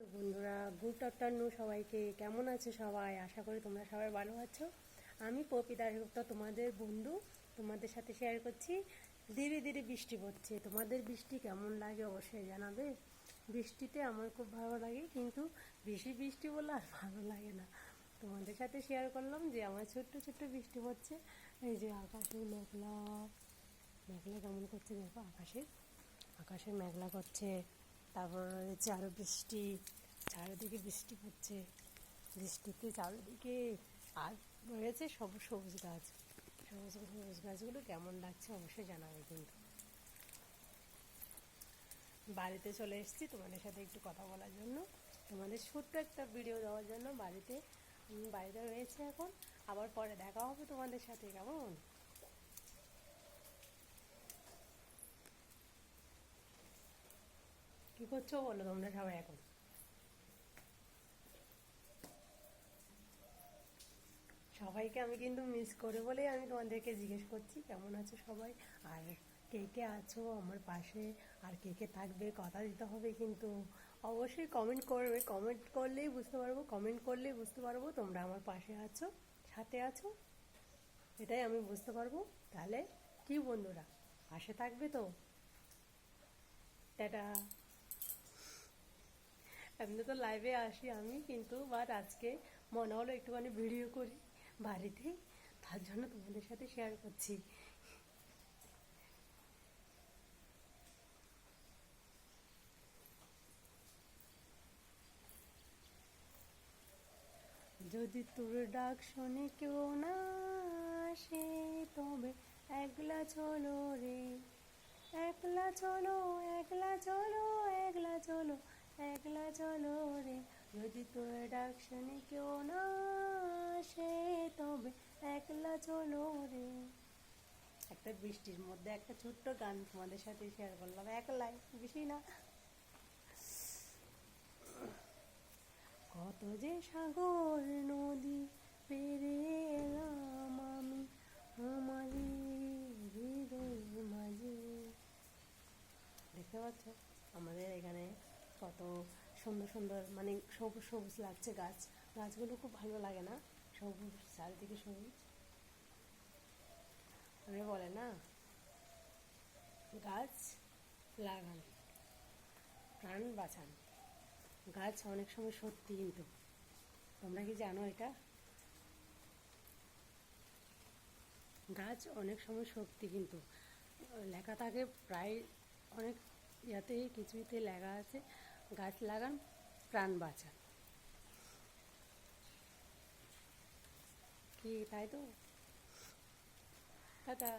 তো বন্ধুরা, good afternoon সবাইকে। কেমন আছে সবাই? আশা করি তোমরা সবাই ভালো আছো। আমি পপি দাশগুপ্তা, তোমাদের বন্ধু, তোমাদের সাথে শেয়ার করছি। ধীরে ধীরে বৃষ্টি পড়ছে। তোমাদের বৃষ্টি কেমন লাগে অবশ্যই জানাবে। বৃষ্টিতে আমার খুব ভালো লাগে, কিন্তু বেশি বৃষ্টি বলে আর ভালো লাগে না। তোমাদের সাথে শেয়ার করলাম যে আমার ছোট্ট ছোট্ট বৃষ্টি পড়ছে। এই যে আকাশে মেঘলা মেঘলা কেমন করছে দেখো, আকাশে মেঘলা করছে। তারপর রয়েছে আরও বৃষ্টি, চারিদিকে বৃষ্টি পড়ছে। বৃষ্টিতে চারিদিকে আর রয়েছে সবুজ সবুজ গাছ। সবুজ সবুজ গাছগুলো কেমন লাগছে অবশ্যই জানাবে। কিন্তু বাড়িতে চলে এসেছি তোমাদের সাথে একটু কথা বলার জন্য, তোমাদের ছোট্ট একটা ভিডিও দেওয়ার জন্য। বাড়িতে রয়েছে এখন, আবার পরে দেখা হবে তোমাদের সাথে। কেমন কি করছো বলো তোমরা সবাই এখন? সবাইকে আমি কিন্তু মিস করে বলেই আমি তোমাদেরকে জিজ্ঞেস করছি কেমন আছো সবাই, আর কে কে আছো আমার পাশে, আর কে কে থাকবে কথা দিতে হবে। কিন্তু অবশ্যই কমেন্ট করবে, কমেন্ট করলেই বুঝতে পারবো তোমরা আমার পাশে আছো, সাথে আছো। এটাই আমি বুঝতে পারবো। তাহলে কি বন্ধুরা, পাশে থাকবে তো? টাটা। এমনি তো লাইভে আসি আমি, কিন্তু বাট আজকে মনে হলো একটুখানি ভিডিও করি বাড়িতেই, তার জন্য তোমাদের সাথে শেয়ার করছি। যদি তোর ডাক শুনে কেউ না আসে, তবে একলা চলো রে, একলা চলো, একলা চলো, একলা চলো, একলা চলো রে। যদি তোর ডাক শুনে কেউ না আসে, তবে একলা চলো রে। একটা বৃষ্টির মধ্যে একটা ছোট্ট গান তোমাদের সাথে শেয়ার করলাম, একলাই, বেশি না। কত যে সাগর নদী পেরিয়ে এলাম আমি আমারই হৃদয়ের মাঝে। দেখতে পাচ্ছ আমাদের এখানে কত সুন্দর সুন্দর, মানে সবুজ সবুজ লাগছে গাছগুলো খুব ভালো লাগে না? সবুজ, চারিদিকে সবুজ। আমি বলে না, গাছ লাগান প্রাণ বাঁচান। গাছ অনেক সময় সত্যি, কিন্তু তোমরা কি জানো এটা? গাছ অনেক সময় শক্তি, কিন্তু লেখা থাকে প্রায় অনেক ইয়াতেই, কিছুতে লেখা আছে গাছ লাগান প্রাণ বাঁচান। কি তাই তো? টাটা।